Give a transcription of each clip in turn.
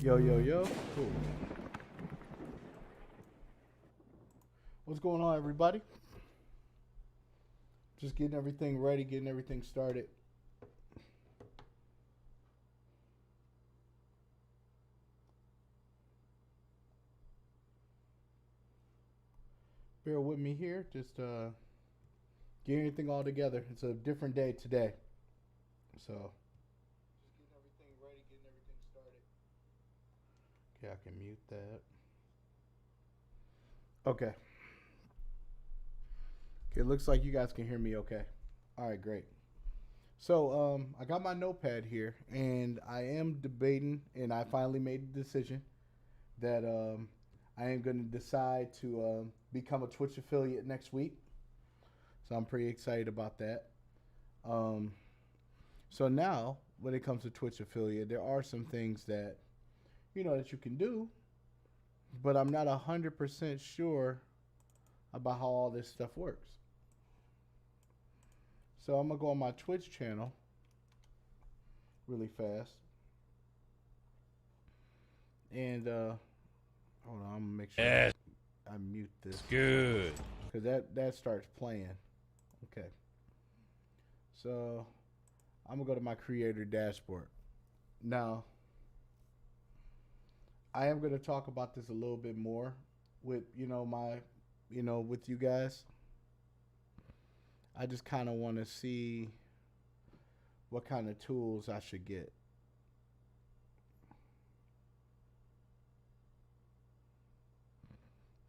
Yo, yo, yo. Cool. What's going on, everybody? Just getting everything ready, getting everything started. Bear with me here. Just getting everything all together. It's a different day today. So, just getting everything ready, getting everything started. Okay, I can mute that. Okay. Okay, it looks like you guys can hear me okay. All right, great. So, I got my notepad here, and I am debating, and I finally made the decision that I am going to decide to become a Twitch affiliate next week. So I'm pretty excited about that. Um, so now, when it comes to Twitch affiliate, there are some things that that you can do, but I'm not 100% sure about how all this stuff works. So I'm gonna go on my Twitch channel really fast, and hold on, I'm gonna make sure I mute this. Good. Because that starts playing. Okay. So I'm gonna go to my creator dashboard. Now I am gonna talk about this a little bit more with with you guys. I just kind of want to see what kind of tools I should get.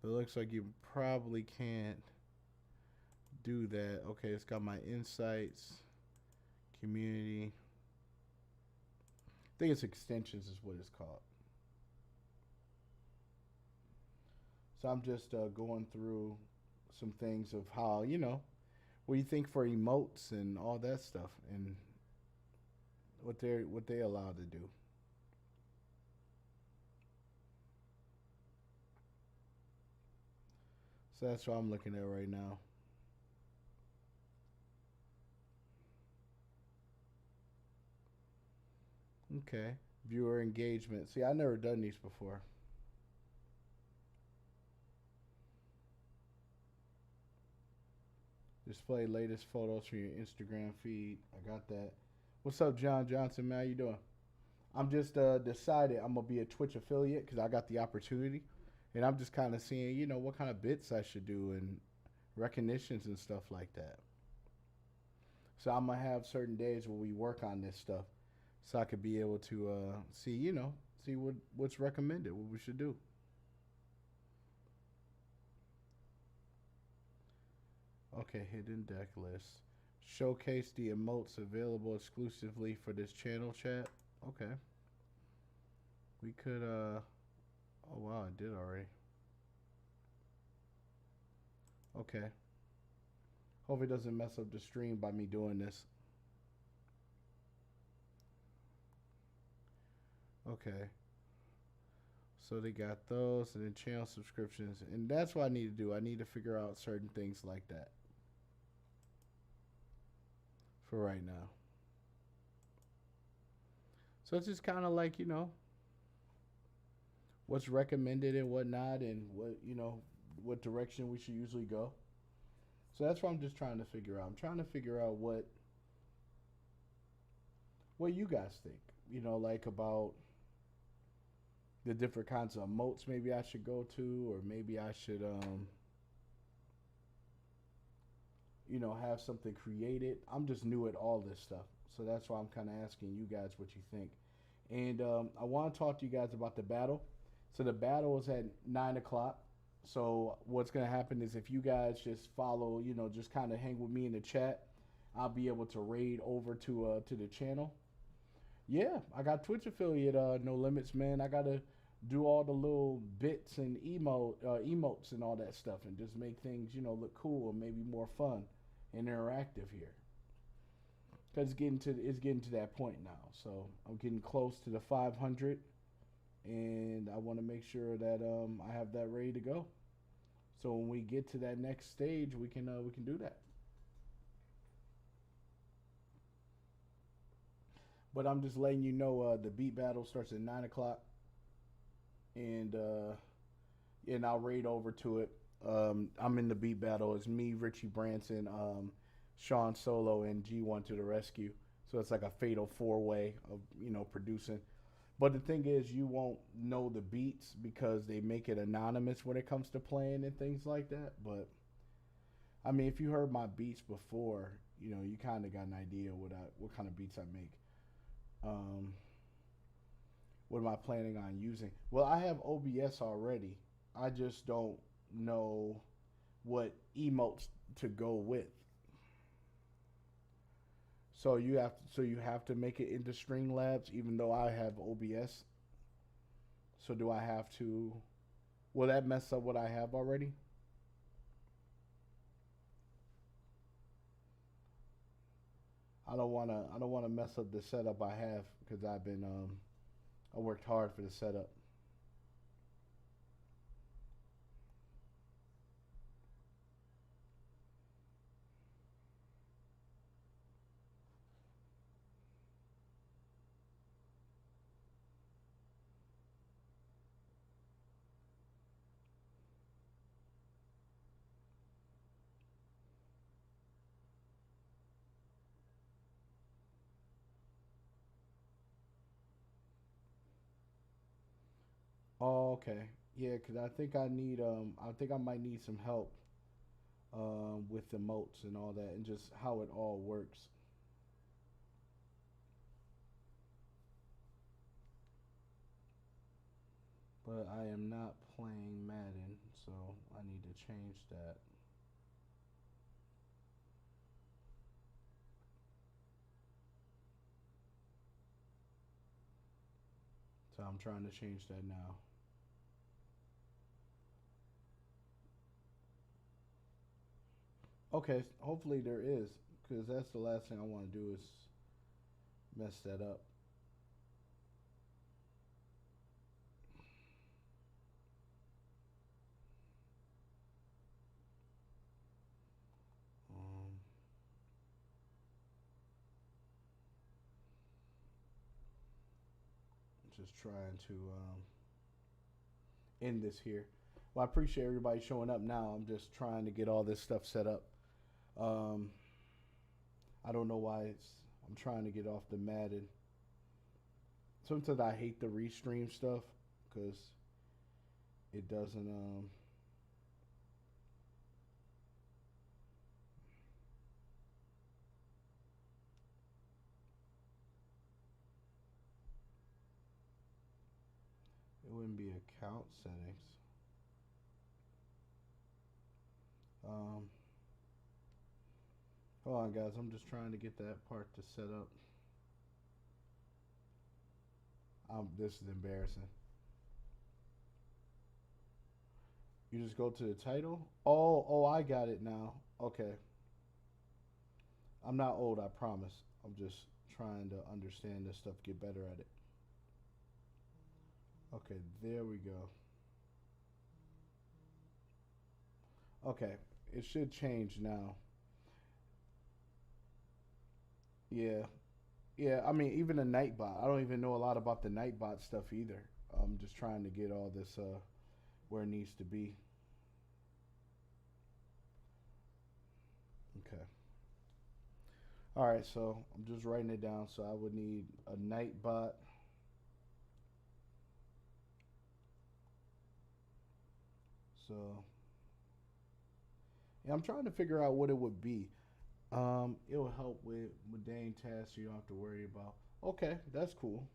But it looks like you probably can't do that. Okay, it's got my insights, community. I think it's extensions is what it's called. So I'm just going through some things of how, what do you think for emotes and all that stuff and what they allowed to do. So that's what I'm looking at right now. Okay. Viewer engagement. See, I've never done these before. Display latest photos from your Instagram feed. I got that. What's up, John Johnson, man? How you doing? I'm just decided I'm going to be a Twitch affiliate because I got the opportunity. And I'm just kind of seeing, what kind of bits I should do and recognitions and stuff like that. So I'm going to have certain days where we work on this stuff so I could be able to see, see what's recommended, what we should do. Okay, hidden deck list. Showcase the emotes available exclusively for this channel chat. Okay. We could, oh wow, I did already. Okay. Hope it doesn't mess up the stream by me doing this. Okay. So they got those and then channel subscriptions. And that's what I need to do. I need to figure out certain things like that. For right now. So it's just kind of like, what's recommended and whatnot and what direction we should usually go. So that's what I'm just trying to figure out. I'm trying to figure out what you guys think, like about the different kinds of emotes maybe I should go to, or maybe I should have something created. I'm just new at all this stuff. So that's why I'm kind of asking you guys what you think. And I want to talk to you guys about the battle. So the battle is at 9 o'clock. So what's going to happen is if you guys just follow, just kind of hang with me in the chat, I'll be able to raid over to the channel. Yeah, I got Twitch affiliate, No Limits, man. I got to do all the little bits and emotes and all that stuff and just make things, look cool and maybe more fun and interactive here. Because it's getting to that point now. So I'm getting close to the 500, and I want to make sure that I have that ready to go. So when we get to that next stage, we can do that. But I'm just letting you know the beat battle starts at 9 o'clock. and I'll raid over to it. I'm in the beat battle. It's me, Richie Branson, Sean Solo, and G1 to the rescue. So it's like a fatal four way of producing. But the thing is, you won't know the beats because they make it anonymous when it comes to playing and things like that. But I mean, if you heard my beats before, you kind of got an idea what kind of beats I make. Um, what am I planning on using? Well, I have OBS already. I just don't know what emotes to go with. So you have to make it into Streamlabs, even though I have OBS. So do I have to? Will that mess up what I have already? I don't wanna mess up the setup I have because I worked hard for the setup. Oh, okay. Yeah, because I think I might need some help with the moats and all that, and just how it all works. But I am not playing Madden, so I need to change that. So I'm trying to change that now. Okay, hopefully there is, because that's the last thing I want to do is mess that up. Um, just trying to end this here. Well, I appreciate everybody showing up now. I'm just trying to get all this stuff set up. Um, I don't know why I'm trying to get off the Madden. Sometimes I hate the restream stuff because it doesn't. It wouldn't be account settings. Um, Hold on, guys. I'm just trying to get that part to set up. This is embarrassing. You just go to the title. Oh, I got it now. Okay. I'm not old, I promise. I'm just trying to understand this stuff, get better at it. Okay, there we go. Okay, it should change now. Yeah, yeah. I mean, even the Nightbot. I don't even know a lot about the Nightbot stuff either. I'm just trying to get all this where it needs to be. Okay. All right, so I'm just writing it down. So I would need a Nightbot. So yeah, I'm trying to figure out what it would be. It'll help with mundane tasks you don't have to worry about. Okay, that's cool.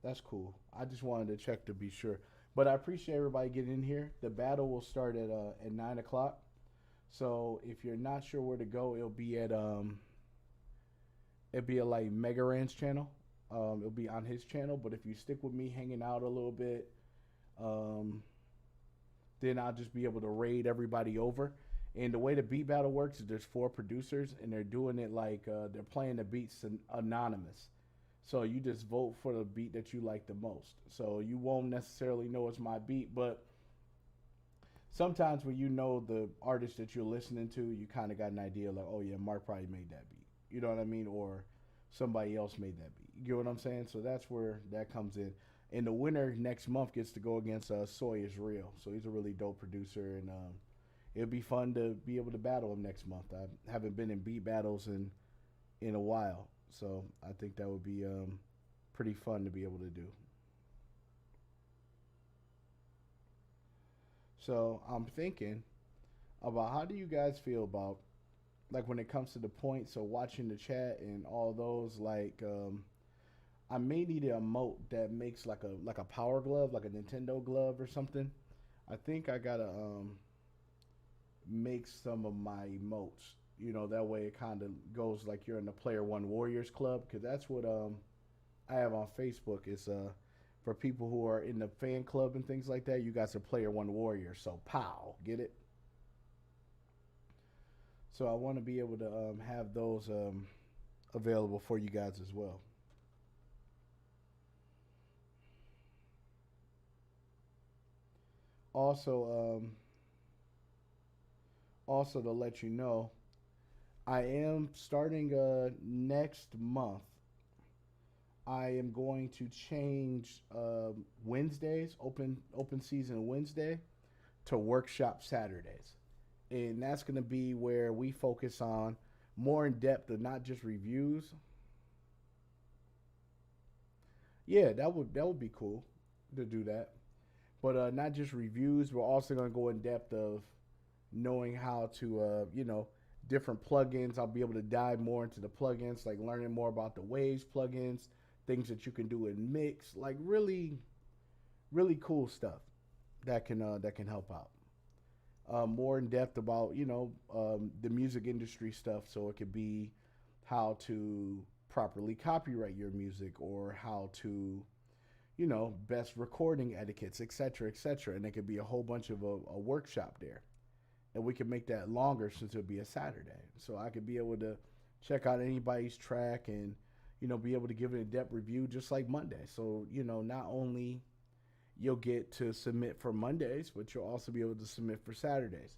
That's cool. I just wanted to check to be sure. But I appreciate everybody getting in here. The battle will start at 9 o'clock. So if you're not sure where to go, it'll be at like Megaran's channel. It'll be on his channel. But if you stick with me, hanging out a little bit, um, then I'll just be able to raid everybody over. And the way the beat battle works is there's four producers, and they're doing it like they're playing the beats anonymous. So you just vote for the beat that you like the most. So you won't necessarily know it's my beat, but sometimes when you know the artist that you're listening to, you kind of got an idea like, oh yeah, Mark probably made that beat. You know what I mean? Or somebody else made that beat. You get what I'm saying? So that's where that comes in. And the winner next month gets to go against Soy is Real. So he's a really dope producer, and it'll be fun to be able to battle him next month. I haven't been in beat battles in a while, so I think that would be pretty fun to be able to do. So I'm thinking about how do you guys feel about like when it comes to the points, so watching the chat and all those like I may need a emote that makes like a power glove, like a Nintendo glove or something. I think I gotta make some of my emotes. You know, that way it kind of goes like you're in the Player One Warriors Club, because that's what I have on Facebook. It's for people who are in the fan club and things like that. You guys are Player One Warriors, so pow, get it? So I want to be able to have those available for you guys as well. Also, also to let you know, I am starting next month. I am going to change Wednesdays, open season Wednesday, to workshop Saturdays, and that's going to be where we focus on more in depth of not just reviews. Yeah, that would be cool to do that, but not just reviews. We're also going to go in depth of knowing how to different plugins. I'll be able to dive more into the plugins, like learning more about the Waves plugins, things that you can do in Mix, like really cool stuff that can help out. More in depth about the music industry stuff, so it could be how to properly copyright your music, or how to best recording etiquettes, etc., etc. And it could be a whole bunch of a workshop there, and we could make that longer since it'll be a Saturday. So I could be able to check out anybody's track and be able to give it a depth review just like Monday. So not only you'll get to submit for Mondays, but you'll also be able to submit for Saturdays.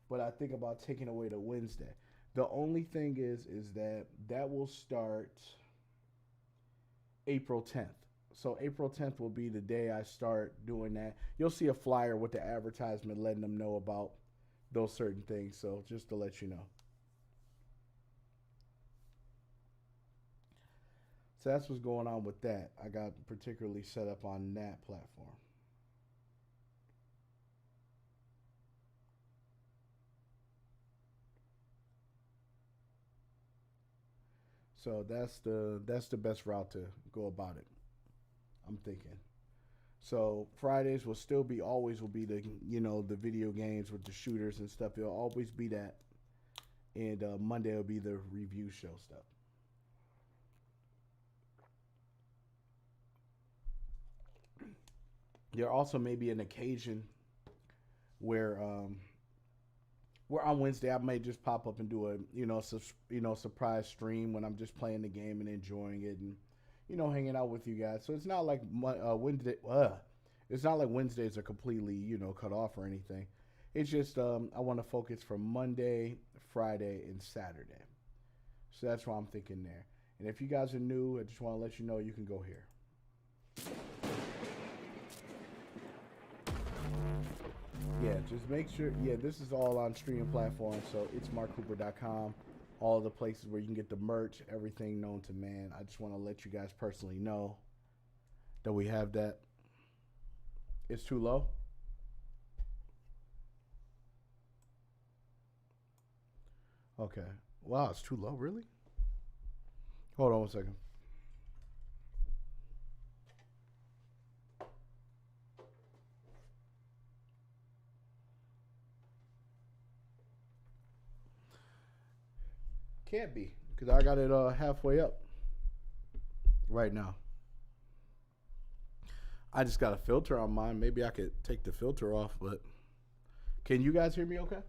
But I think about taking away the Wednesday. The only thing is that that will start April 10th. So April 10th will be the day I start doing that. You'll see a flyer with the advertisement letting them know about those certain things. So just to let you know. So that's what's going on with that. I got particularly set up on that platform. So that's the best route to go about it. I'm thinking. So Fridays will still be always will be the video games with the shooters and stuff. It'll always be that, and Monday will be the review show stuff. There also may be an occasion where on Wednesday I may just pop up and do a surprise stream when I'm just playing the game and enjoying it, and hanging out with you guys. So it's not like Wednesday. It's not like Wednesdays are completely cut off or anything. It's just I want to focus from Monday, Friday, and Saturday. So that's why I'm thinking there. And if you guys are new, I just want to let you know you can go here. Yeah, just make sure. Yeah, this is all on streaming platforms, so it's markcooper.com. All the places where you can get the merch, everything known to man. I just want to let you guys personally know that we have that. It's too low. Okay. Wow, it's too low, really? Hold on one second. Can't be, because I got it halfway up right now. I just got a filter on mine. Maybe I could take the filter off, but can you guys hear me okay?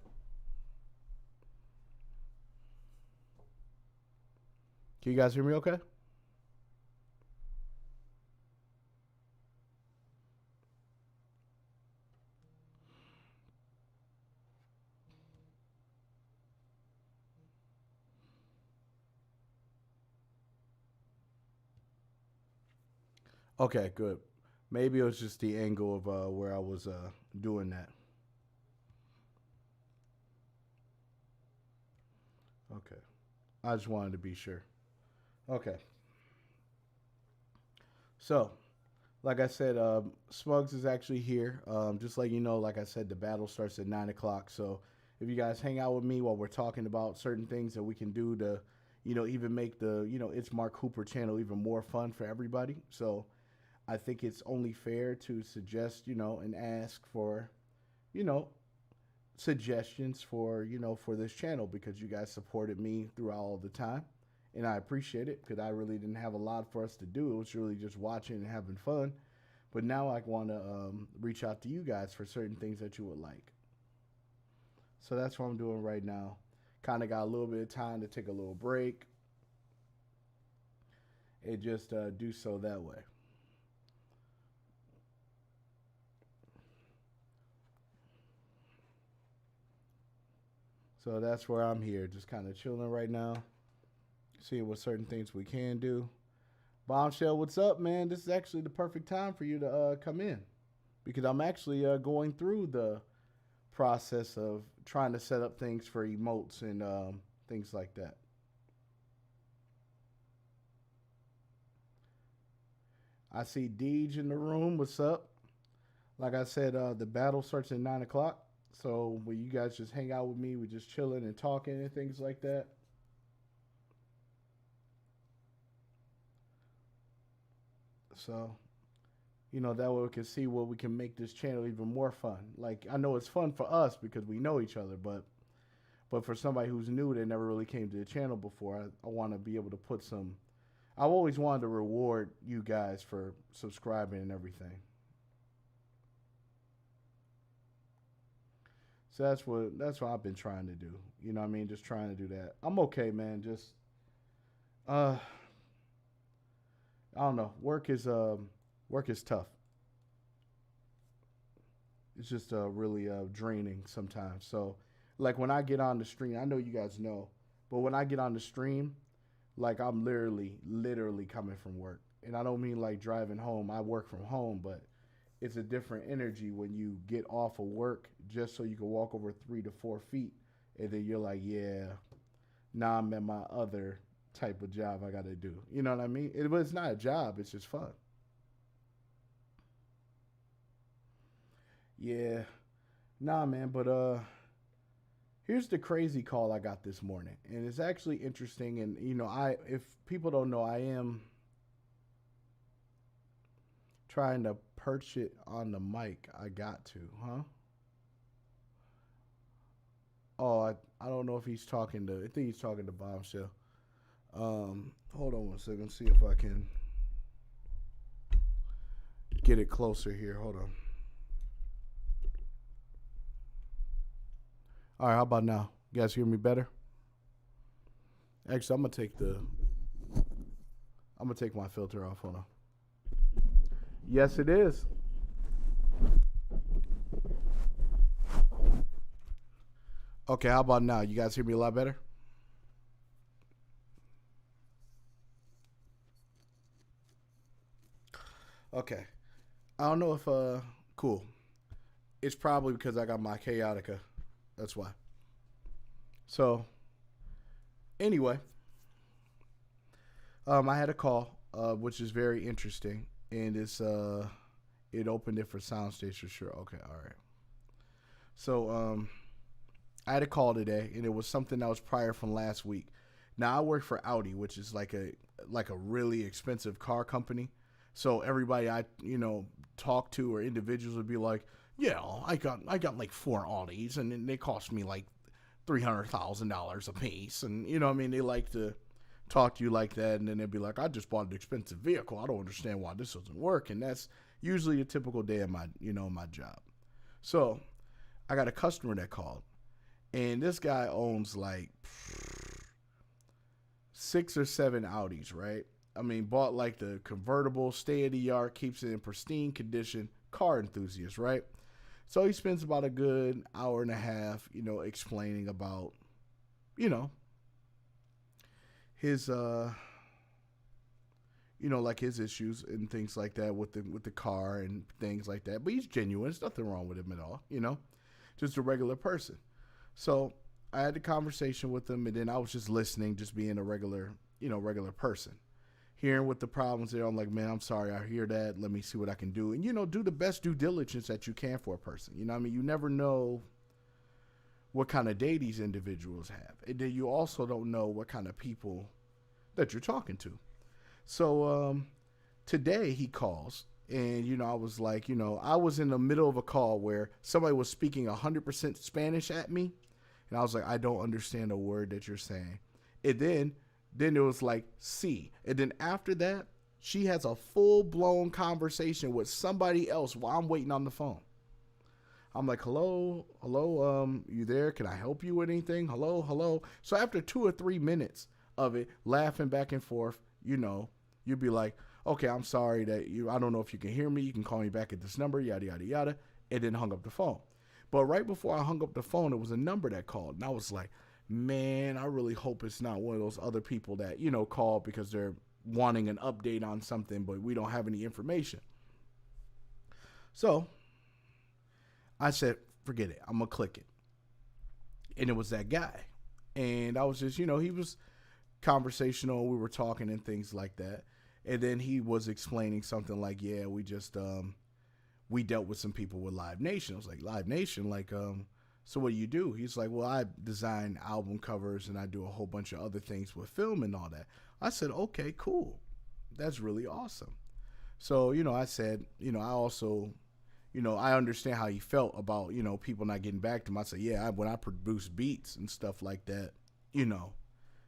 Can you guys hear me okay? Okay, good. Maybe it was just the angle of where I was doing that. Okay. I just wanted to be sure. Okay. So, like I said, Smugs is actually here. Just like you know, like I said, the battle starts at 9 o'clock. So if you guys hang out with me while we're talking about certain things that we can do to, even make the It's Mark Hooper channel even more fun for everybody. So I think it's only fair to suggest, and ask for, you know, suggestions for for this channel because you guys supported me throughout all the time, and I appreciate it because I really didn't have a lot for us to do. It was really just watching and having fun. But now I want to reach out to you guys for certain things that you would like. So that's what I'm doing right now. Kind of got a little bit of time to take a little break and just do so that way. So that's where I'm here, just kind of chilling right now, seeing what certain things we can do. Bombshell, what's up, man? This is actually the perfect time for you to come in because I'm actually going through the process of trying to set up things for emotes and things like that. I see Deej in the room. What's up? Like I said, the battle starts at 9 o'clock. So when you guys just hang out with me, we're just chilling and talking and things like that. So that way we can see what we can make this channel even more fun. Like I know it's fun for us because we know each other, but for somebody who's new that never really came to the channel before, I want to be able to put some. I've always wanted to reward you guys for subscribing and everything. So that's what I've been trying to do. You know what I mean? Just trying to do that. I'm okay, man. Just uh I don't know. Work is tough. It's just really draining sometimes. So like when I get on the stream, I know you guys know, but when I get on the stream, like I'm literally coming from work. And I don't mean like driving home. I work from home, but it's a different energy when you get off of work just so you can walk over 3 to 4 feet, and then you're like, yeah, now I'm at my other type of job I got to do. You know what I mean? But it's not a job; it's just fun. Yeah, nah, man. But here's the crazy call I got this morning, and it's actually interesting. And if people don't know, I am trying to perch it on the mic. I got to, huh? Oh, I don't know if he's talking to. I think he's talking to Bombshell. Hold on one second. See if I can get it closer here. Hold on. All right, how about now? You guys hear me better? Actually, I'm gonna take my filter off. Hold on. Yes, it is. Okay, how about now? You guys hear me a lot better? Okay. I don't know if cool. It's probably because I got my chaotica. That's why. So anyway, I had a call, which is very interesting, and it opened it for Soundstage for sure. Okay, all right. So I had a call today, and it was something that was prior from last week. Now I work for Audi, which is like a really expensive car company. So everybody I talk to or individuals would be like, yeah, I got like four Audis, and they cost me like $300,000 a piece, and what I mean, they like to talk to you like that, and then they'd be like, I just bought an expensive vehicle. I don't understand why this doesn't work, and that's usually a typical day of my job. So I got a customer that called, and this guy owns like 6 or 7 Audis, right? I mean, bought like the convertible, state of the art, keeps it in pristine condition, car enthusiast, right? So he spends about a good hour and a half, explaining about, you know, his like his issues and things like that with the car and things like that. But he's genuine. There's nothing wrong with him at all. Just a regular person. So I had the conversation with him, and then I was just listening, just being a regular person. Hearing what the problems are, I'm like, man, I'm sorry, I hear that. Let me see what I can do. And, do the best due diligence that you can for a person. You know what I mean? You never know what kind of day these individuals have. And then you also don't know what kind of people that you're talking to. So today he calls, and, I was like, I was in the middle of a call where somebody was speaking 100% Spanish at me. And I was like, I don't understand a word that you're saying. And then it was like, see. And then after that, she has a full-blown conversation with somebody else while I'm waiting on the phone. I'm like, hello, you there? Can I help you with anything? Hello. So after 2 or 3 minutes of it, laughing back and forth, you'd be like, okay, I'm sorry I don't know if you can hear me. You can call me back at this number, yada, yada, yada. And then hung up the phone. But right before I hung up the phone, it was a number that called. And I was like, man, I really hope it's not one of those other people that, call because they're wanting an update on something, but we don't have any information. So I said, forget it. I'm going to click it. And it was that guy. And I was just, he was conversational. We were talking and things like that. And then he was explaining something like, yeah, we just, we dealt with some people with Live Nation. I was like, Live Nation? Like, so what do you do? He's like, well, I design album covers and I do a whole bunch of other things with film and all that. I said, okay, cool. That's really awesome. So, I said, I also, I understand how he felt about, people not getting back to him. I said, yeah, when I produce beats and stuff like that,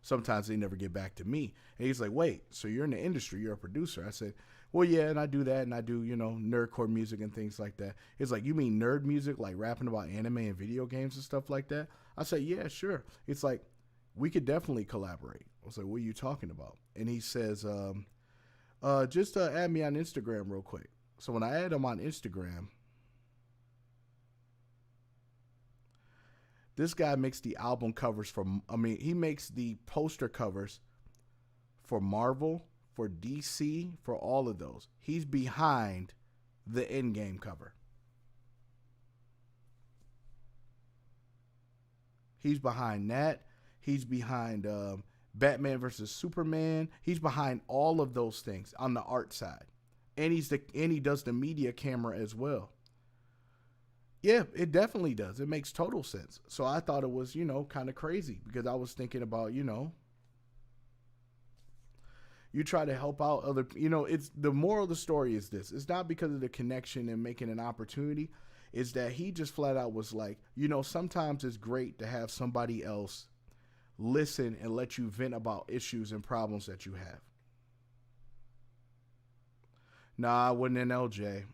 sometimes they never get back to me. And he's like, wait, so you're in the industry, you're a producer. I said, well, yeah, and I do that, and I do, nerdcore music and things like that. It's like, you mean nerd music, like rapping about anime and video games and stuff like that? I said, yeah, sure. It's like, we could definitely collaborate. I was like, what are you talking about? And he says, just add me on Instagram real quick. So when I add him on Instagram, this guy makes the album covers he makes the poster covers for Marvel, for DC, for all of those. He's behind the Endgame cover. He's behind that. He's behind Batman versus Superman. He's behind all of those things on the art side. And he does the media camera as well. Yeah, it definitely does. It makes total sense. So I thought it was, kind of crazy because I was thinking about, you try to help out other, it's the moral of the story is this. It's not because of the connection and making an opportunity. It's that he just flat out was like, sometimes it's great to have somebody else listen and let you vent about issues and problems that you have. Nah, I wasn't an LJ.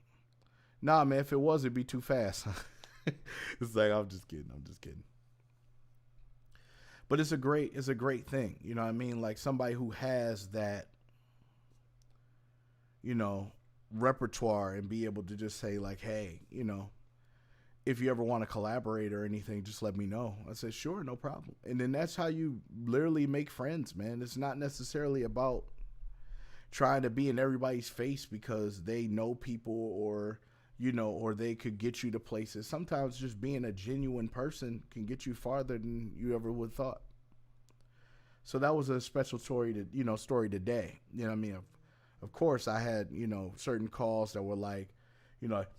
Nah, man, if it was, it'd be too fast. It's like, I'm just kidding. But it's a great thing. You know what I mean? Like somebody who has that, repertoire and be able to just say like, hey, if you ever want to collaborate or anything, just let me know. I said, sure, no problem. And then that's how you literally make friends, man. It's not necessarily about trying to be in everybody's face because they know people or they could get you to places. Sometimes just being a genuine person can get you farther than you ever would thought. So that was a special story today. You know what I mean? Of course, I had, certain calls that were like,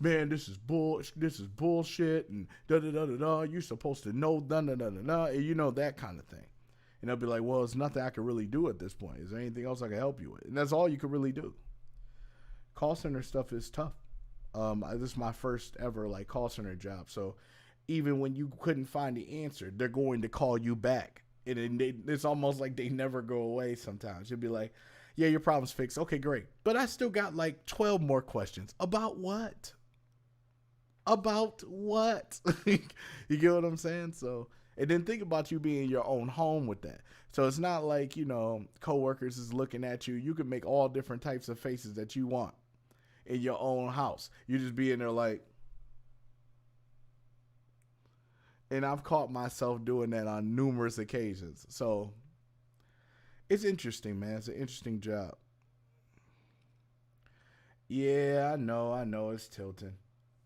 man, this is bullshit, and da-da-da-da-da, you're supposed to know, da-da-da-da-da, and that kind of thing. And they'll be like, well, there's nothing I can really do at this point. Is there anything else I can help you with? And that's all you can really do. Call center stuff is tough. This is my first ever call center job. So even when you couldn't find the answer, they're going to call you back. And it's almost like they never go away sometimes. You'll be like, yeah, your problem's fixed. Okay, great. But I still got 12 more questions. About what? About what? You get what I'm saying? So, and then think about you being in your own home with that. So it's not like, coworkers is looking at you. You can make all different types of faces that you want in your own house. You just be in there like, and I've caught myself doing that on numerous occasions. So it's interesting, man. It's an interesting job. Yeah, I know it's tilting.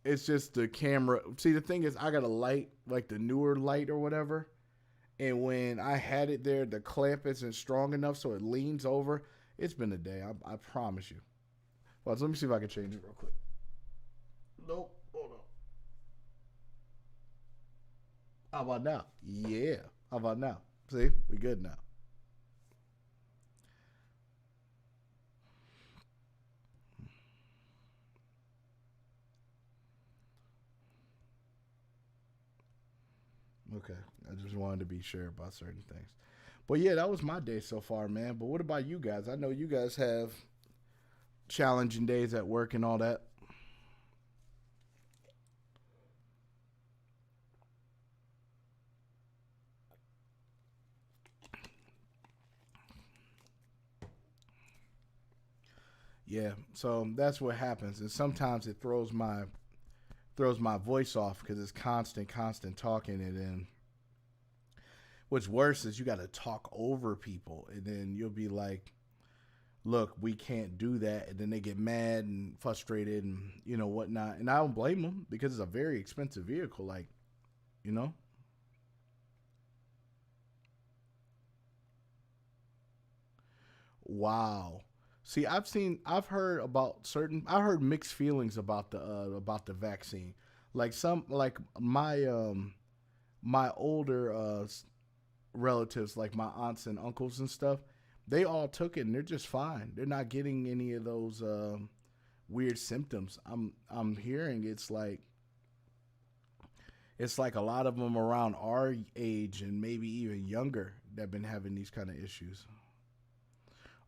It's just the camera. See, the thing is, I got a light, like the newer light or whatever. And when I had it there, the clamp isn't strong enough, so it leans over. It's been a day. I promise you. Well, let me see if I can change it real quick. Nope. Hold on. How about now? Yeah. How about now? See, we good now. Okay. I just wanted to be sure about certain things. But yeah, that was my day so far, man. But what about you guys? I know you guys have challenging days at work and all that. Yeah. So that's what happens. And sometimes it throws my voice off because it's constant talking, and then what's worse is you got to talk over people, and then you'll be like, "Look, we can't do that," and then they get mad and frustrated, and whatnot. And I don't blame them because it's a very expensive vehicle. Like, you know, wow. See, I heard mixed feelings about the vaccine. Like like my older relatives, like my aunts and uncles and stuff, they all took it and they're just fine. They're not getting any of those weird symptoms. I'm hearing it's like a lot of them around our age and maybe even younger that have been having these kind of issues.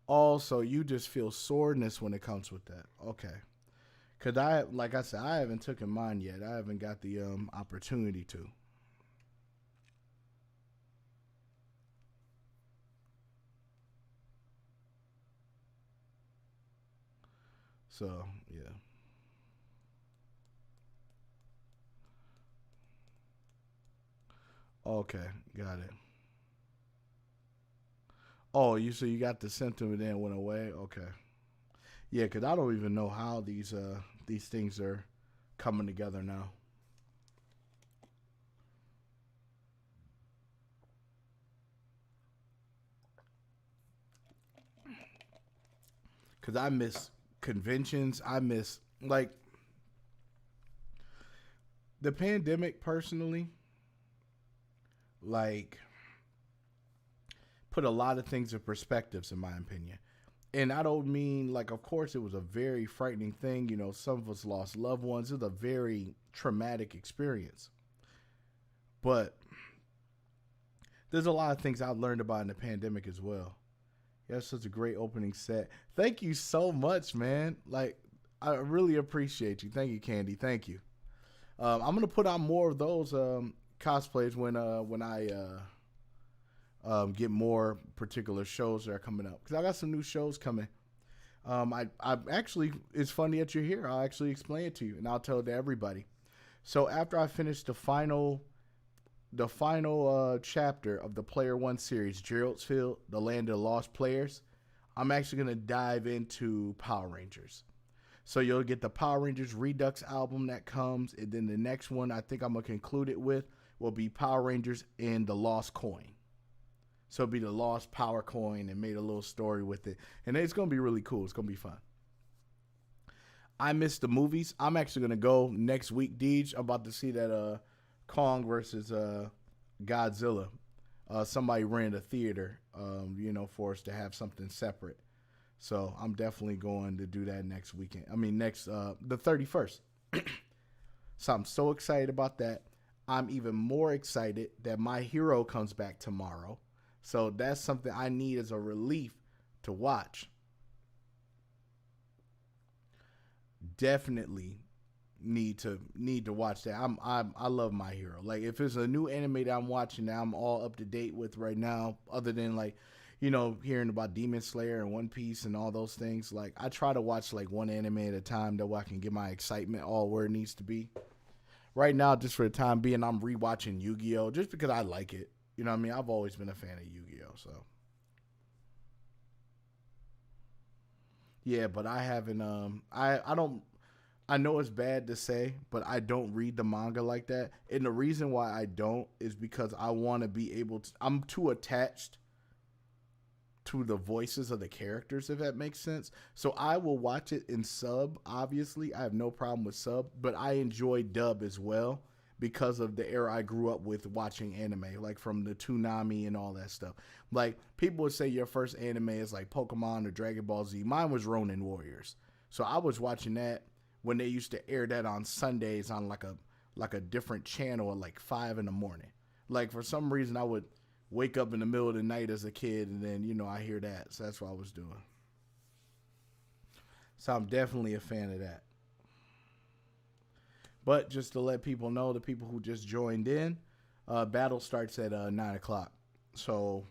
Also, you just feel soreness when it comes with that. Okay. Cause like I said, I haven't taken mine yet. I haven't got the opportunity to. So yeah. Okay, got it. Oh, you got the symptom and then it went away. Okay. Yeah, cause I don't even know how these things are coming together now. Cause I miss conventions. I miss like the pandemic personally. Like put a lot of things in perspectives, in my opinion. And I don't mean like, of course, it was a very frightening thing. Some of us lost loved ones. It was a very traumatic experience. But there's a lot of things I learned about in the pandemic as well. Yeah, such a great opening set. Thank you so much, man. Like, I really appreciate you. Thank you, Candy. Thank you. I'm gonna put on more of those cosplays when I get more particular shows that are coming up because I got some new shows coming. I actually, it's funny that you're here. I'll actually explain it to you and I'll tell it to everybody. So after I finish the final chapter of the Player One series, Gerald's Field, The Land of the Lost Players, I'm actually gonna dive into Power Rangers. So you'll get the Power Rangers Redux album that comes, and then the next one I think I'm gonna conclude it with will be Power Rangers and the Lost Coin. So it'll be the Lost Power Coin and made a little story with it, and it's gonna be really cool. It's gonna be fun. I missed the movies. I'm actually gonna go next week, Deej. I'm about to see that Kong versus Godzilla. Somebody ran a theater, for us to have something separate. So I'm definitely going to do that next weekend. I mean, next the 31st. So I'm so excited about that. I'm even more excited that My Hero comes back tomorrow. So that's something I need as a relief to watch. Definitely need to watch that. I love My Hero. Like if it's a new anime that I'm watching that I'm all up to date with right now, other than like, hearing about Demon Slayer and One Piece and all those things. Like I try to watch like one anime at a time that way I can get my excitement all where it needs to be. Right now, just for the time being, I'm rewatching Yu-Gi-Oh just because I like it. You know what I mean? I've always been a fan of Yu-Gi-Oh. So Yeah, but I haven't. I don't. I know it's bad to say, but I don't read the manga like that. And the reason why I don't is because I want to be able to. I'm too attached to the voices of the characters, if that makes sense. So I will watch it in sub. Obviously, I have no problem with sub, but I enjoy dub as well because of the era I grew up with watching anime, like from the Toonami and all that stuff. Like people would say your first anime is like Pokemon or Dragon Ball Z. Mine was Ronin Warriors. So I was watching that when they used to air that on Sundays on like a different channel at like 5 in the morning. Like for some reason I would wake up in the middle of the night as a kid and then I hear that. So that's what I was doing. So I'm definitely a fan of that. But just to let people know, the people who just joined in, battle starts at 9 o'clock. So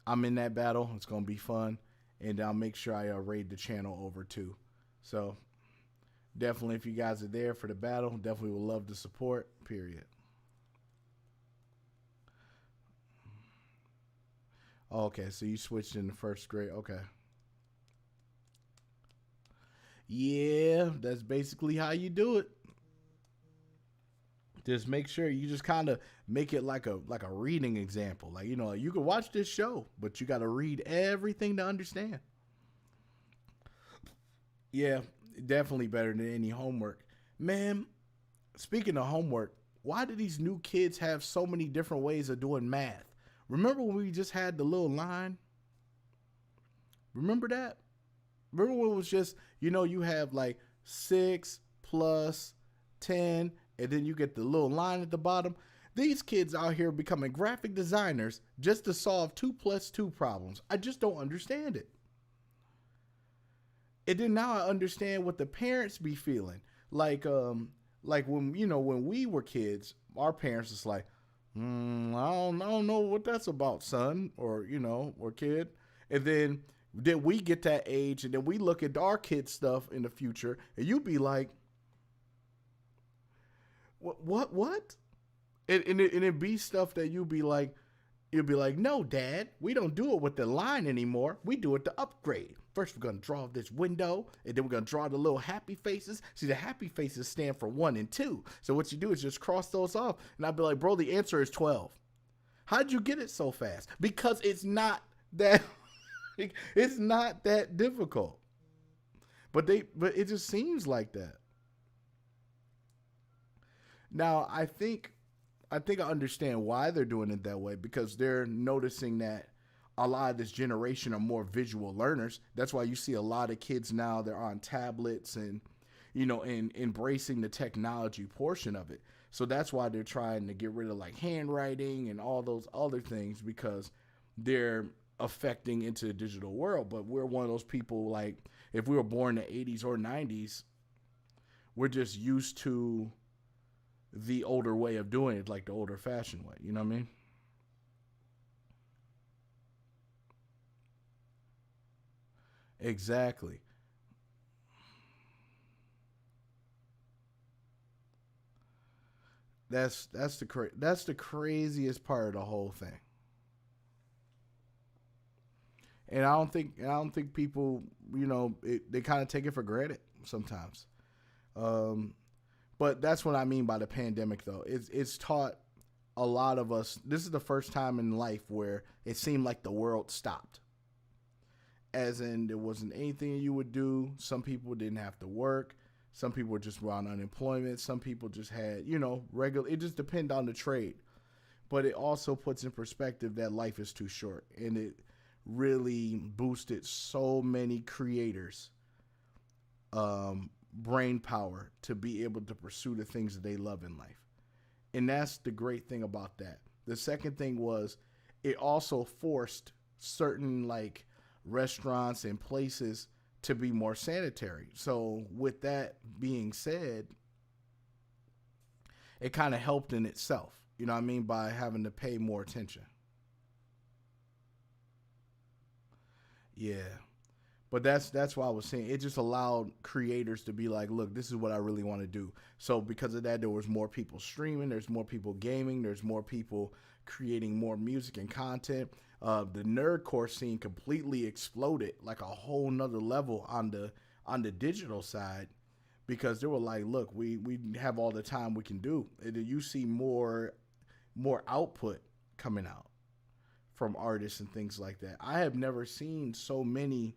I'm in that battle. It's gonna be fun, and I'll make sure I raid the channel over too. So definitely, if you guys are there for the battle, definitely would love the support. Period. Okay, so you switched in the first grade. Okay. Yeah, that's basically how you do it. Just make sure you just kind of make it like a reading example. Like you can watch this show, but you got to read everything to understand. Yeah, definitely better than any homework. Man, speaking of homework, why do these new kids have so many different ways of doing math? Remember when we just had the little line? Remember that? Remember when it was just, you have like 6 plus 10, and then you get the little line at the bottom? These kids out here becoming graphic designers just to solve 2 plus 2 problems. I just don't understand it. And then now I understand what the parents be feeling. Like when we were kids, our parents was like, I don't know what that's about, son, or kid. And then we get that age, and then we look at our kids' stuff in the future, and you be like, what? And it be stuff that you'll be like, no, Dad, we don't do it with the line anymore. We do it to upgrade. First, we're going to draw this window, and then we're going to draw the little happy faces. See, the happy faces stand for 1 and 2. So what you do is just cross those off. And I'd be like, bro, the answer is 12. How'd you get it so fast? Because it's not that it's not that difficult. But it just seems like that. Now, I understand why they're doing it that way, because they're noticing that a lot of this generation are more visual learners. That's why you see a lot of kids now, they're on tablets and and embracing the technology portion of it. So that's why they're trying to get rid of like handwriting and all those other things, because they're affecting into the digital world. But we're one of those people, like if we were born in the 80s or 90s, we're just used to the older way of doing it, like the older fashioned way. You know what I mean? Exactly. That's the craziest part of the whole thing. And I don't think people, they kind of take it for granted sometimes. Um, but that's what I mean by the pandemic, though. It's taught a lot of us. This is the first time in life where it seemed like the world stopped, as in there wasn't anything you would do. Some people didn't have to work. Some people were just on unemployment. Some people just had, regular. It just depended on the trade. But it also puts in perspective that life is too short, and it really boosted so many creators' brain power to be able to pursue the things that they love in life. And that's the great thing about that. The second thing was it also forced certain like restaurants and places to be more sanitary. So with that being said, it kind of helped in itself. You know what I mean? By having to pay more attention. Yeah. But that's why I was saying it just allowed creators to be like, look, this is what I really want to do. So because of that, there was more people streaming, there's more people gaming, there's more people creating more music and content. The nerdcore scene completely exploded, like a whole nother level on the digital side, because they were like, look, we have all the time we can do. And then you see more output coming out from artists and things like that. I have never seen so many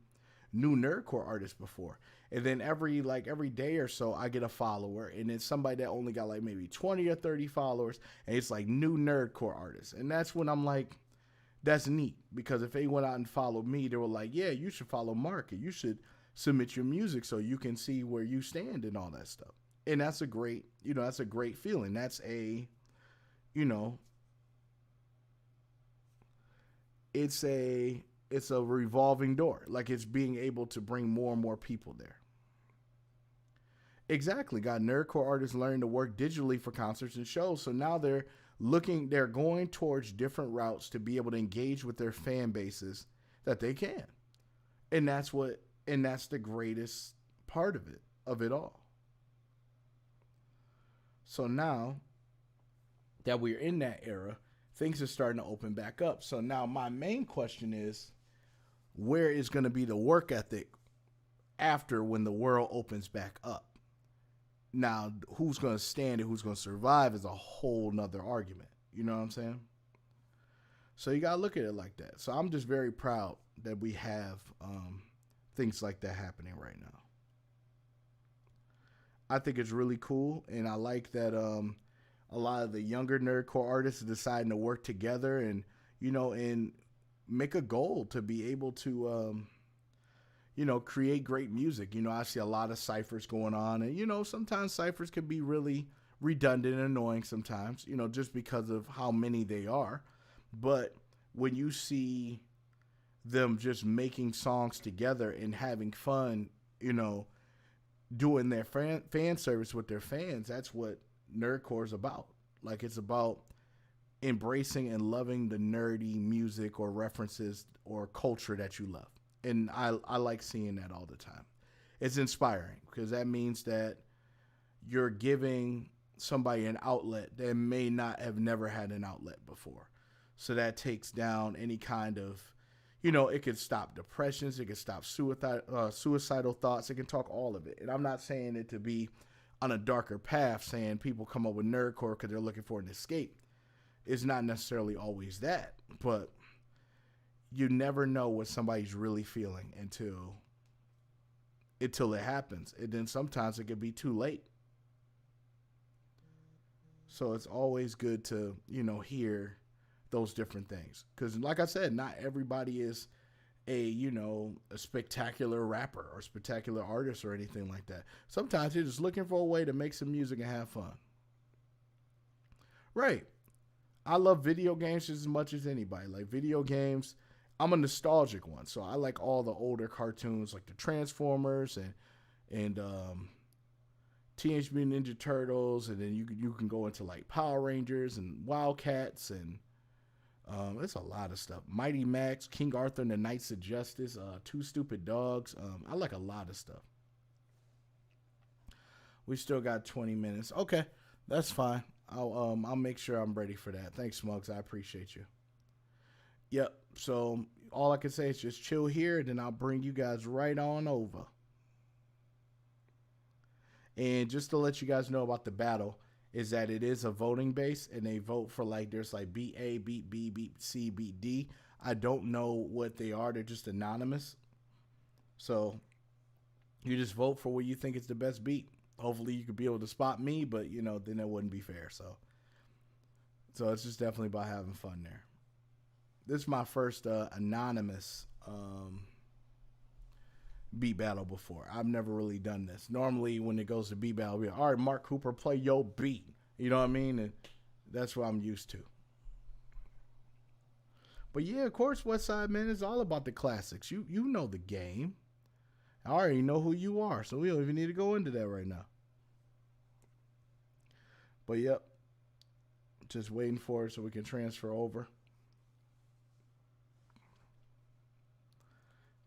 new nerdcore artists before. And then every day or so I get a follower, and it's somebody that only got like maybe 20 or 30 followers, and it's like new nerdcore artists. And that's when I'm like, that's neat, because if they went out and followed me, they were like, yeah, you should follow Mark and you should submit your music so you can see where you stand and all that stuff. And that's a great, that's a great feeling. That's you know, it's a revolving door. Like, it's being able to bring more and more people there. Exactly. Got nerdcore artists learning to work digitally for concerts and shows. So now they're going towards different routes to be able to engage with their fan bases that they can. And that's the greatest part of it all. So now that we're in that era, things are starting to open back up. So now my main question is, where is going to be the work ethic after when the world opens back up? Now, who's going to stand and who's going to survive is a whole nother argument. You know what I'm saying? So you got to look at it like that. So I'm just very proud that we have things like that happening right now. I think it's really cool, and I like that a lot of the younger nerdcore artists are deciding to work together and make a goal to be able to create great music. I see a lot of ciphers going on, and sometimes ciphers can be really redundant and annoying sometimes, just because of how many they are. But when you see them just making songs together and having fun, doing their fan service with their fans, that's what nerdcore is about. Like, it's about embracing and loving the nerdy music or references or culture that you love. And I like seeing that all the time. It's inspiring because that means that you're giving somebody an outlet that may not have never had an outlet before. So that takes down any kind of, it could stop depressions, it could stop suicidal thoughts, it can talk all of it. And I'm not saying it to be on a darker path, saying people come up with nerdcore because they're looking for an escape. It's not necessarily always that, but you never know what somebody's really feeling until it happens. And then sometimes it could be too late. So it's always good to, hear those different things. Because like I said, not everybody is a spectacular rapper or spectacular artist or anything like that. Sometimes you're just looking for a way to make some music and have fun. Right. I love video games just as much as anybody. Like, video games, I'm a nostalgic one. So I like all the older cartoons, like the Transformers and Teenage Mutant Ninja Turtles, and then you can go into like Power Rangers and Wildcats, and there's a lot of stuff. Mighty Max, King Arthur and the Knights of Justice, Two Stupid Dogs. I like a lot of stuff. We still got 20 minutes. Okay, that's fine. I'll make sure I'm ready for that. Thanks, Smugs. I appreciate you. Yep. So all I can say is just chill here, and then I'll bring you guys right on over. And just to let you guys know about the battle is that it is a voting base, and they vote for there's beat A, beat B, beat C, beat D. I don't know what they are. They're just anonymous. So you just vote for what you think is the best beat. Hopefully you could be able to spot me, but then it wouldn't be fair. So it's just definitely about having fun there. This is my first anonymous beat battle before. I've never really done this. Normally when it goes to beat battle, we're like, all right, Mark Cooper, play your beat. You know what I mean? And that's what I'm used to. But yeah, of course, Westside Man is all about the classics. You know the game. I already know who you are, so we don't even need to go into that right now. But yep, just waiting for it so we can transfer over.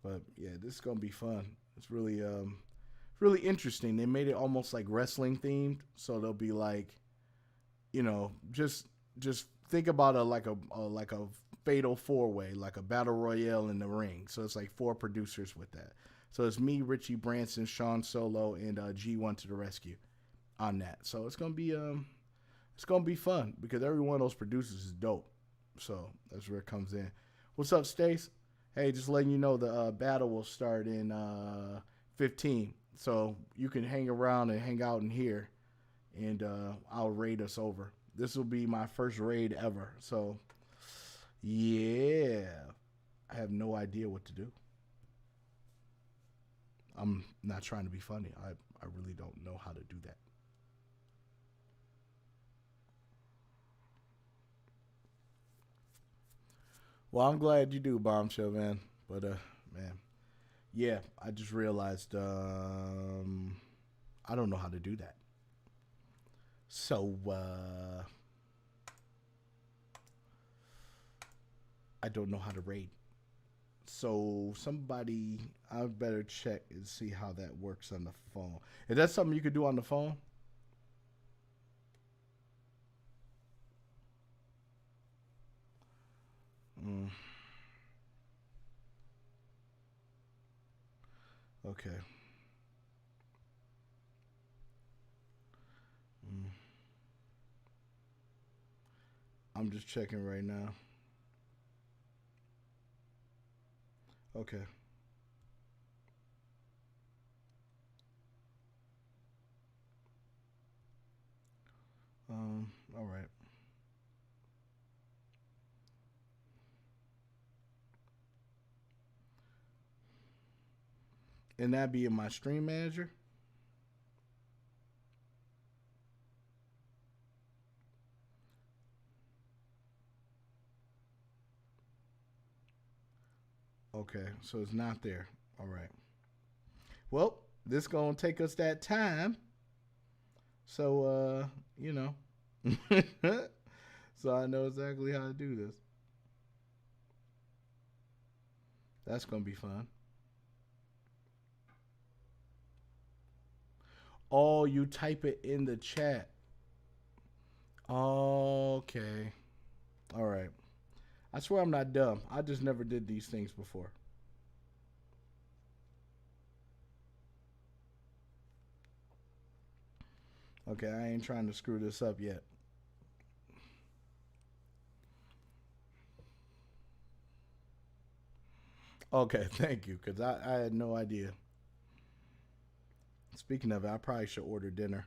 But yeah, this is gonna be fun. It's really interesting. They made it almost like wrestling themed, so they'll be like, just think about a fatal four way, like a battle royale in the ring. So it's like four producers with that. So it's me, Richie Branson, Sean Solo, and G1 to the rescue on that. So it's gonna be fun because every one of those producers is dope. So that's where it comes in. What's up, Stace? Hey, just letting you know the battle will start in 15. So you can hang around and hang out in here, and I'll raid us over. This will be my first raid ever. So yeah, I have no idea what to do. I'm not trying to be funny. I really don't know how to do that. Well, I'm glad you do, Bombshell, man. But man, yeah, I just realized I don't know how to do that. So I don't know how to raid. So somebody, I better check and see how that works on the phone. Is that something you could do on the phone? Mm, okay. Mm, I'm just checking right now. Okay. All right. And that be in my stream manager. Okay, so it's not there. All right. Well, this gonna take us that time. So you know. So I know exactly how to do this. That's gonna be fun. Oh, you type it in the chat. Okay. All right. I swear I'm not dumb. I just never did these things before. Okay, I ain't trying to screw this up yet. Okay, thank you, because I had no idea. Speaking of it, I probably should order dinner.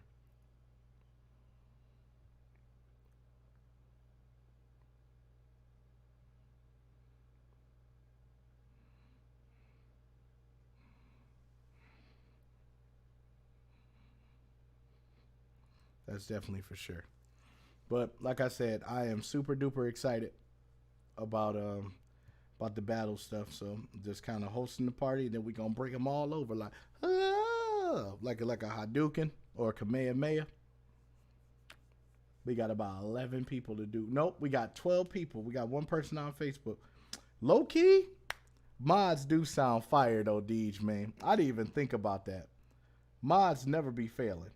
That's definitely for sure. But like I said, I am super duper excited about about the battle stuff. So just kind of hosting the party, then we gonna bring them all over like like a Hadouken or a Kamehameha. We got about 11 people to do. Nope, we got 12 people. We got one person on Facebook. Low key, mods do sound fire though, Deej, man. I didn't even think about that. Mods never be failing.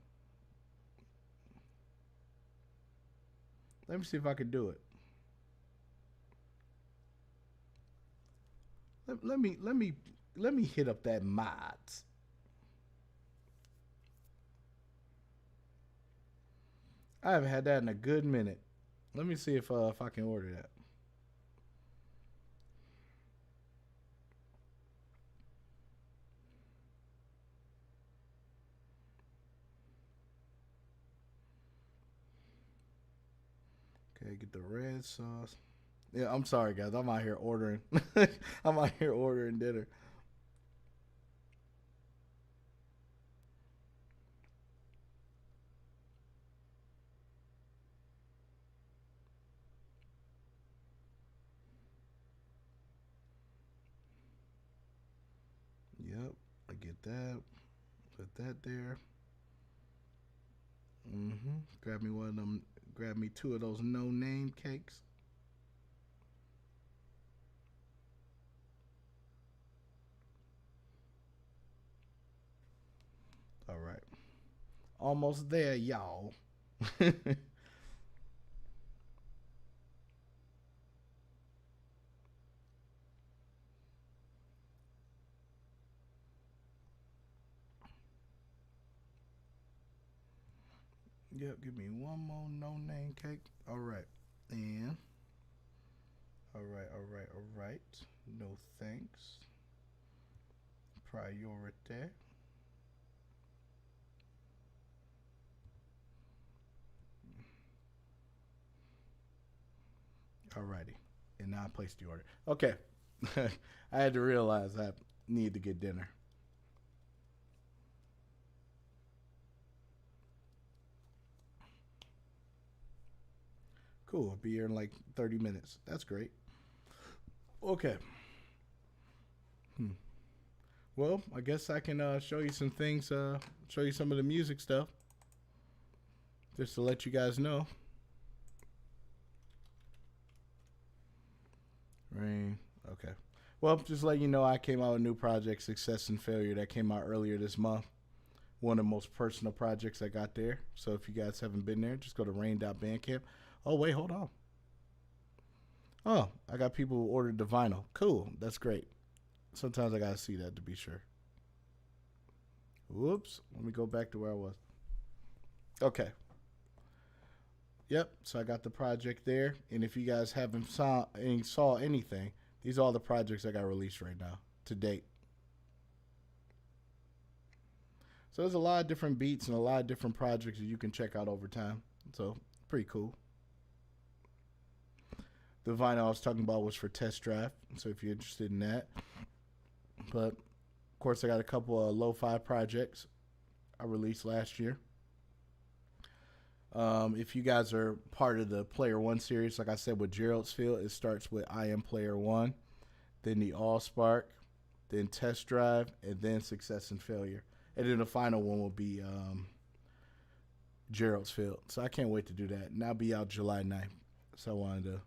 Let me see if I can do it. Let me hit up that mods. I haven't had that in a good minute. Let me see if I can order that. Okay, get the red sauce. Yeah, I'm sorry guys. I'm out here ordering. I'm out here ordering dinner. Yep, I get that. Put that there. Grab me one of them. Grab me two of those no name cakes. Almost there, y'all. Yep, give me one more no name cake. All right. And all right. No thanks. Priority. Alrighty. And now I placed the order. Okay. I had to realize I need to get dinner. Cool. I'll be here in like 30 minutes. That's great. Okay. Hmm. Well, I guess I can show you some things, show you some of the music stuff, just to let you guys know. Rain. Okay. Well, just let you know, I came out with a new project, Success and Failure, that came out earlier this month. One of the most personal projects I got there. So if you guys haven't been there, just go to rain.bandcamp. Oh, wait, hold on. Oh, I got people who ordered the vinyl. Cool. That's great. Sometimes I got to see that to be sure. Whoops. Let me go back to where I was. Okay. Yep. So I got the project there. And if you guys haven't saw anything, these are all the projects I got released right now to date. So there's a lot of different beats and a lot of different projects that you can check out over time. So pretty cool. The vinyl I was talking about was for Test Drive. So if you're interested in that. But of course, I got a couple of lo-fi projects I released last year. If you guys are part of the Player One series, like I said with Gerald's Field, it starts with I Am Player One, then the All Spark, then Test Drive, and then Success and Failure. And then the final one will be Gerald's Field. So I can't wait to do that. And that'll be out July 9th. So I wanted to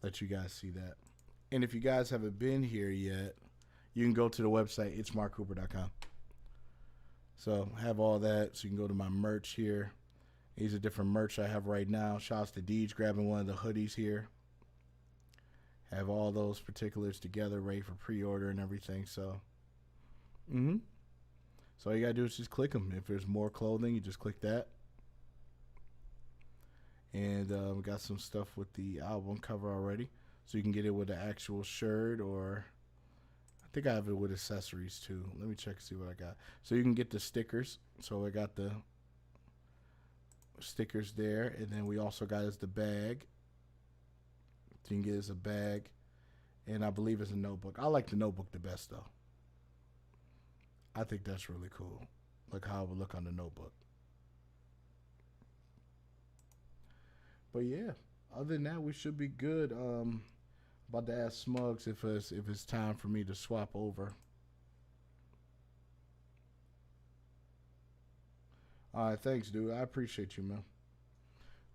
let you guys see that. And if you guys haven't been here yet, you can go to the website, itsmarkcooper.com. So I have all that. So you can go to my merch here. These are different merch I have right now. Shouts to Deej grabbing one of the hoodies here. Have all those particulars together, ready for pre-order and everything. So, So all you gotta do is just click them. If there's more clothing, you just click that. And we got some stuff with the album cover already, so you can get it with the actual shirt, or I think I have it with accessories too. Let me check and see what I got. So you can get the stickers. So I got the stickers there, and then we also got is the bag. So you can get us a bag, and I believe it's a notebook. I like the notebook the best though. I think that's really cool. Like how it would look on the notebook. But yeah, other than that, we should be good. About to ask Smugs if it's time for me to swap over. All right, thanks, dude. I appreciate you, man.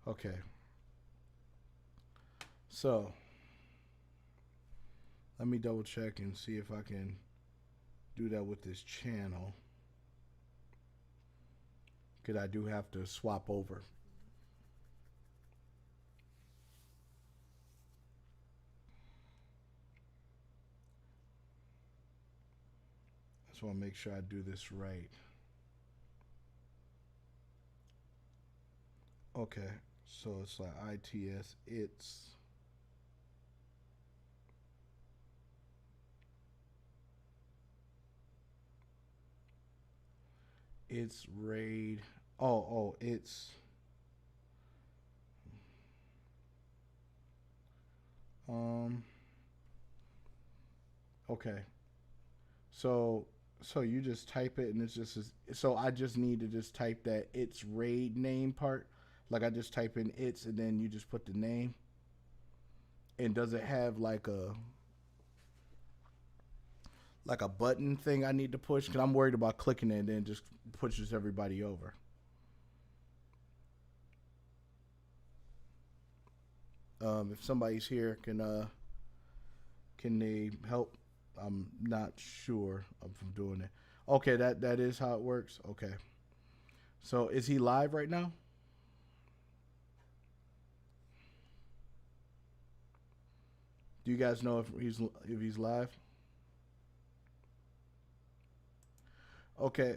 Okay, so let me double check and see if I can do that with this channel. Cause I do have to swap over. I just want to make sure I do this right. Okay, so it's like ITS. It's raid. It's um. Okay, so you just type it and it's just so I just need to just type that it's raid name part. Like I just type in it's and then you just put the name. And does it have like a button thing I need to push? Because I'm worried about clicking it and then just pushes everybody over. If somebody's here, can they help? I'm not sure if I'm doing it. Okay, that is how it works. Okay, So is he live right now? Do you guys know if he's live? Okay.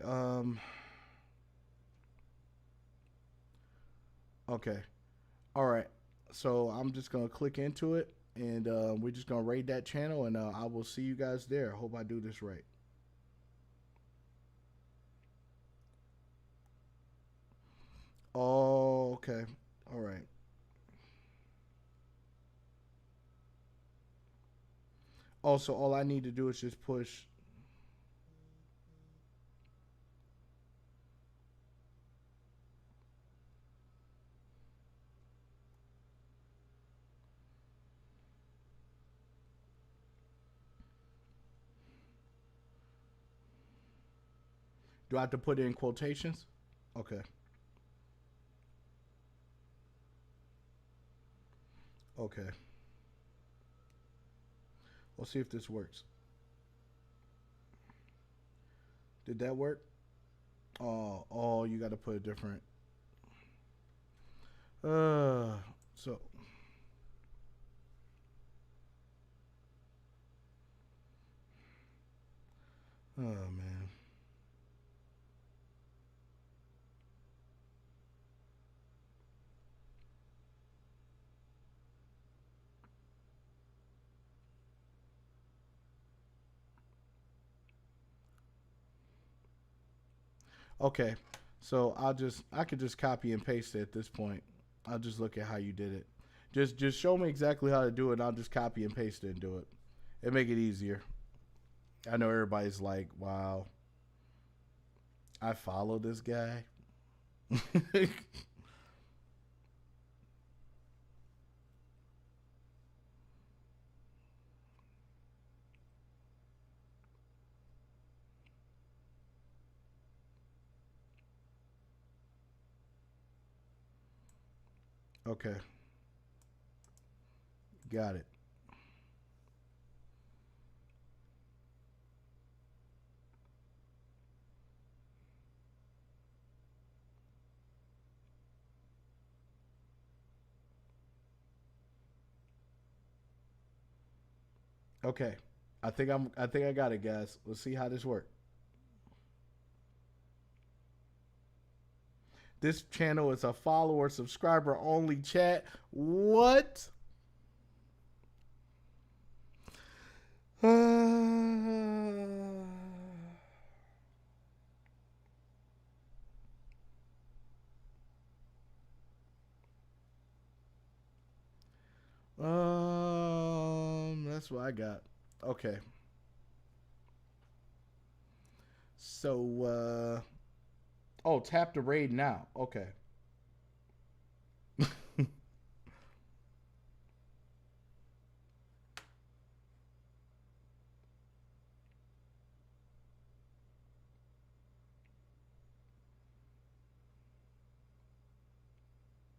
Okay. All right. So I'm just gonna click into it, and we're just gonna raid that channel, and I will see you guys there. Hope I do this right. Oh, okay. All right. Also, all I need to do is just push. Do I have to put it in quotations? Okay. Okay. We'll see if this works. Did that work? Oh, you got to put a different. Uh, so, oh man. Okay. So I could just copy and paste it at this point. I'll just look at how you did it. Just show me exactly how to do it, and I'll just copy and paste it and do it. It make it easier. I know everybody's like, "Wow, I follow this guy." Okay, got it. Okay, I think I got it, guys. Let's see how this works. This channel is a follower subscriber only chat. What? That's what I got. Okay. So, oh, tap the raid now. Okay.